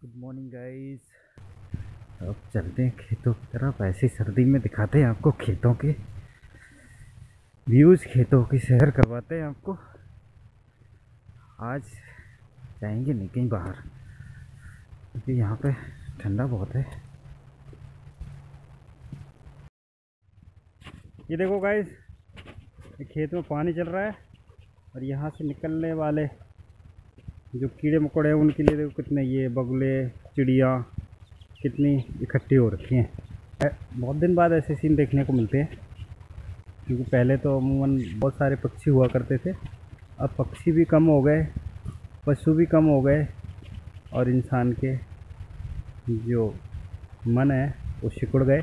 Good morning guys. अब चलते हैं खेतों की तरफ। ऐसी सर्दी में दिखाते हैं आपको खेतों के व्यूज़, खेतों की सैर करवाते हैं आपको। आज जाएंगे नहीं कहीं बाहर क्योंकि यहाँ पे ठंडा बहुत है। ये देखो गाइस, खेत में पानी चल रहा है और यहाँ से निकलने वाले जो कीड़े मकोड़े हैं उनके लिए देखो कितने ये बगुले चिड़िया कितनी इकट्ठी हो रखी हैं। बहुत दिन बाद ऐसे सीन देखने को मिलते हैं क्योंकि पहले तो अमूमन बहुत सारे पक्षी हुआ करते थे। अब पक्षी भी कम हो गए, पशु भी कम हो गए और इंसान के जो मन है वो सिकुड़ गए।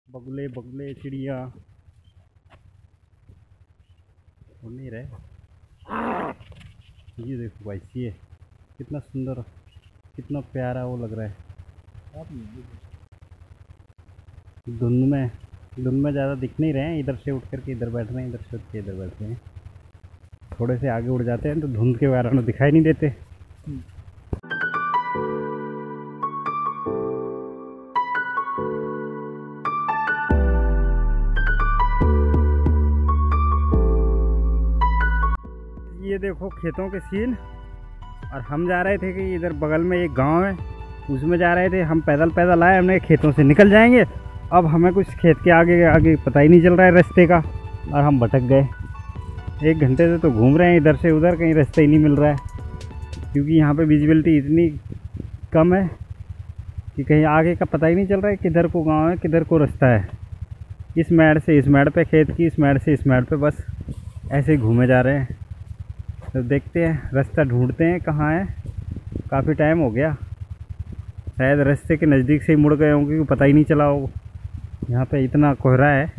बगुले बगुले चिड़िया उड़ नहीं रहे। ये देखो भाई, ये कितना सुंदर, कितना प्यारा वो लग रहा है। धुंध में ज़्यादा दिख नहीं रहे हैं। इधर से उठ करके इधर बैठ रहे हैं, इधर से उठ के इधर बैठ रहे हैं। थोड़े से आगे उड़ जाते हैं तो धुंध के कारण दिखाई नहीं देते। ये देखो खेतों के सीन। और हम जा रहे थे कि इधर बगल में एक गांव है, उसमें जा रहे थे। हम पैदल पैदल आए, हमने खेतों से निकल जाएंगे। अब हमें कुछ खेत के आगे आगे पता ही नहीं चल रहा है रास्ते का और हम भटक गए। 1 घंटे से तो घूम रहे हैं इधर से उधर, कहीं रास्ता ही नहीं मिल रहा है क्योंकि यहाँ पे विजिबिलिटी इतनी कम है कि कहीं आगे का पता ही नहीं चल रहा है किधर को गाँव है किधर को रास्ता है। इस मेड़ से इस मेड़ पे खेत की, इस मेड़ से इस मेड़ पे, बस ऐसे ही घूमे जा रहे हैं। तो देखते हैं, रास्ता ढूंढते हैं कहाँ है। काफ़ी टाइम हो गया, शायद रास्ते के नज़दीक से ही मुड़ गए होंगे क्योंकि पता ही नहीं चला हो। यहाँ पे इतना कोहरा है,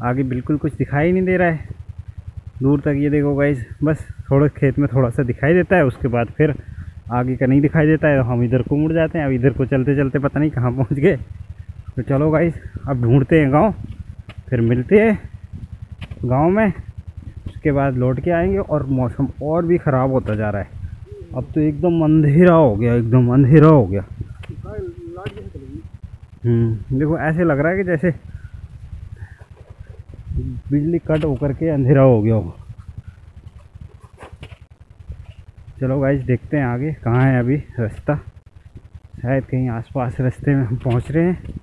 आगे बिल्कुल कुछ दिखाई नहीं दे रहा है दूर तक। ये देखो गाइस, बस थोड़ा खेत में थोड़ा सा दिखाई देता है, उसके बाद फिर आगे का नहीं दिखाई देता है। तो हम इधर को मुड़ जाते हैं। अब इधर को चलते चलते पता नहीं कहाँ पहुँच गए। तो चलो गाइस, अब ढूंढते हैं गाँव, फिर मिलते हैं गाँव में। उसके बाद लौट के आएंगे। और मौसम और भी ख़राब होता जा रहा है। अब तो एकदम अंधेरा हो गया, एकदम अंधेरा हो गया। देखो ऐसे लग रहा है कि जैसे बिजली कट होकर के अंधेरा हो गया हो। चलो गाइस, देखते हैं आगे कहाँ है अभी रास्ता। शायद कहीं आसपास रास्ते में हम पहुँच रहे हैं,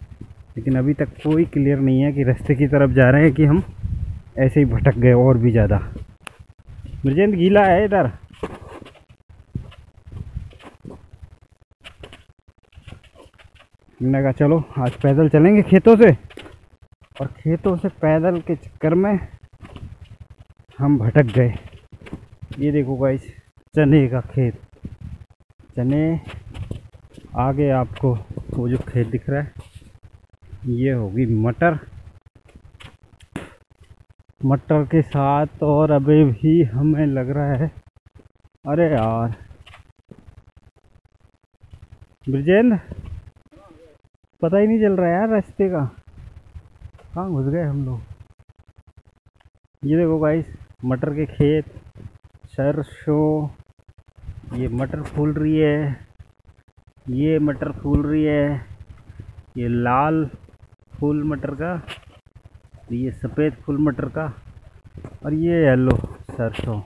लेकिन अभी तक कोई क्लियर नहीं है कि रास्ते की तरफ जा रहे हैं कि हम ऐसे ही भटक गए और भी ज़्यादा। मृजेंद्र गीला है इधर। मैंने कहा चलो आज पैदल चलेंगे खेतों से, और खेतों से पैदल के चक्कर में हम भटक गए। ये देखो गाइस, चने का खेत। चने आगे आपको वो जो खेत दिख रहा है ये होगी मटर। मटर के साथ और अभी भी हमें लग रहा है, अरे यार ब्रिजेंद्र, पता ही नहीं चल रहा है यार रास्ते का, कहाँ घुस गए हम लोग। ये देखो गाइस, मटर के खेत, सरसों, ये मटर फूल रही है, ये मटर फूल रही है, ये लाल फूल मटर का, ये सफ़ेद फूल मटर का, और ये येलो सरसों।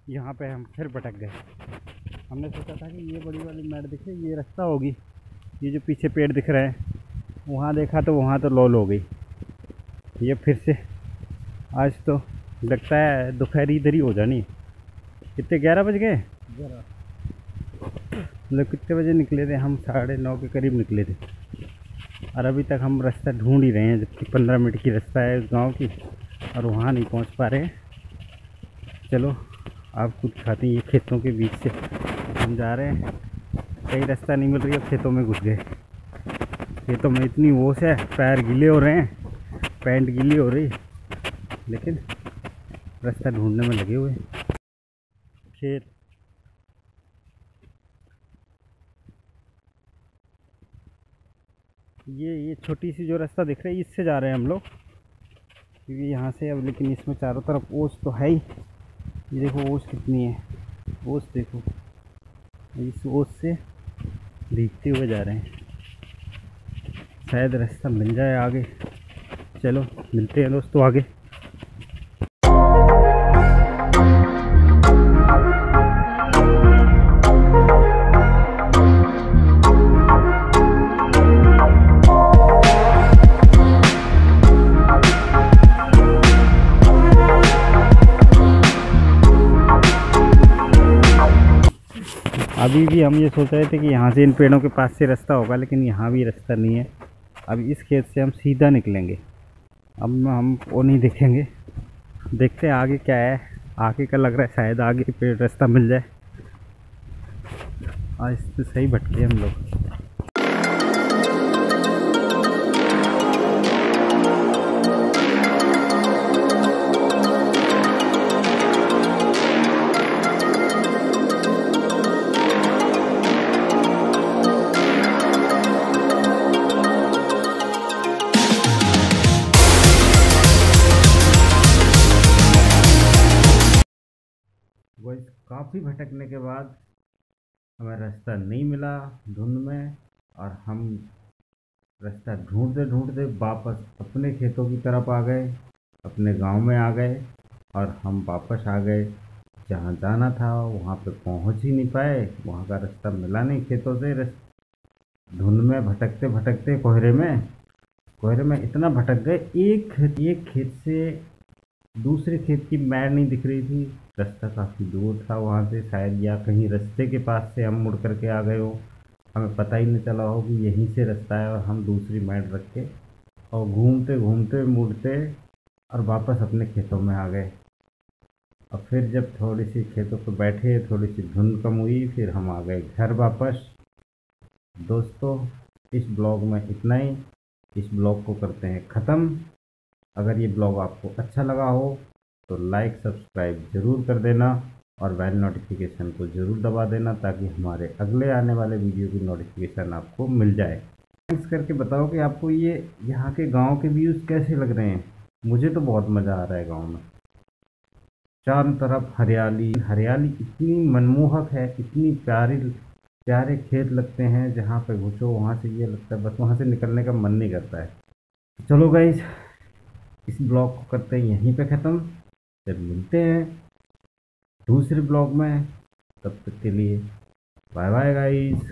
यहाँ पे हम फिर भटक गए। हमने सोचा था कि ये बड़ी वाली मेड़ दिखे, ये रास्ता होगी। ये जो पीछे पेड़ दिख रहे हैं, वहाँ देखा तो वहाँ तो लॉल हो गई। ये फिर से आज तो लगता है दोपहर इधर ही हो जानी। कितने 11 बज गए? मतलब कितने बजे निकले थे हम? 9:30 के करीब निकले थे और अभी तक हम रास्ता ढूंढ ही रहे हैं, जबकि 15 मिनट की रास्ता है उस गाँव की और वहाँ नहीं पहुँच पा रहे हैं। चलो आपको दिखाते हैं। ये खेतों के बीच से हम जा रहे हैं, कहीं रास्ता नहीं मिल रही है, खेतों में घुस गए। खेतों में इतनी ओस है, पैर गीले हो रहे हैं, पैंट गीली हो रही, लेकिन रास्ता ढूंढने में लगे हुए। खेत ये छोटी सी जो रास्ता दिख रहा है इससे जा रहे हैं हम लोग, क्योंकि यहाँ से अब, लेकिन इसमें चारों तरफ ओस तो है ही, ये देखो ओस कितनी है, ओस देखो, इस ओस से भीगते हुए जा रहे हैं। शायद रास्ता मिल जाए आगे। चलो मिलते हैं दोस्तों आगे। अभी भी हम ये सोच रहे थे कि यहाँ से इन पेड़ों के पास से रास्ता होगा, लेकिन यहाँ भी रास्ता नहीं है। अब इस खेत से हम सीधा निकलेंगे। अब हम वो नहीं देखेंगे, देखते हैं आगे क्या है। आगे का लग रहा है शायद आगे पेड़ रास्ता मिल जाए। आज इस पर सही भटके हम लोग। वही काफ़ी भटकने के बाद हमें रास्ता नहीं मिला धुंध में, और हम रास्ता ढूंढते ढूंढते वापस अपने खेतों की तरफ आ गए, अपने गांव में आ गए। और हम वापस आ गए जहाँ जाना था वहाँ पे पहुँच ही नहीं पाए, वहाँ का रास्ता मिला नहीं खेतों से। धुंध में भटकते भटकते कोहरे में इतना भटक गए, एक खेत से दूसरे खेत की मैड़ नहीं दिख रही थी। रास्ता काफ़ी दूर था वहाँ से शायद, या कहीं रास्ते के पास से हम मुड़ करके आ गए हो, हमें पता ही नहीं चला हो कि यहीं से रास्ता है, और हम दूसरी मैड़ रख के और घूमते घूमते मुड़ते और वापस अपने खेतों में आ गए। और फिर जब थोड़ी सी खेतों पर बैठे, थोड़ी सी धुंध कम हुई, फिर हम आ गए घर वापस। दोस्तों इस ब्लॉग में इतना ही। इस ब्लॉग को करते हैं ख़त्म। अगर ये ब्लॉग आपको अच्छा लगा हो तो लाइक सब्सक्राइब ज़रूर कर देना, और बेल नोटिफिकेशन को ज़रूर दबा देना, ताकि हमारे अगले आने वाले वीडियो की नोटिफिकेशन आपको मिल जाए। कमेंट्स करके बताओ कि आपको ये यहाँ के गांव के व्यूज़ कैसे लग रहे हैं। मुझे तो बहुत मज़ा आ रहा है गांव में। चारों तरफ हरियाली हरियाली इतनी मनमोहक है, इतनी प्यारे खेत लगते हैं। जहाँ पे घुसो वहाँ से ये लगता है बस वहाँ से निकलने का मन नहीं करता है। चलो गाइस, इस ब्लॉग को करते हैं यहीं पे ख़त्म। फिर मिलते हैं दूसरे ब्लॉग में, तब तक के लिए बाय बाय गाइस।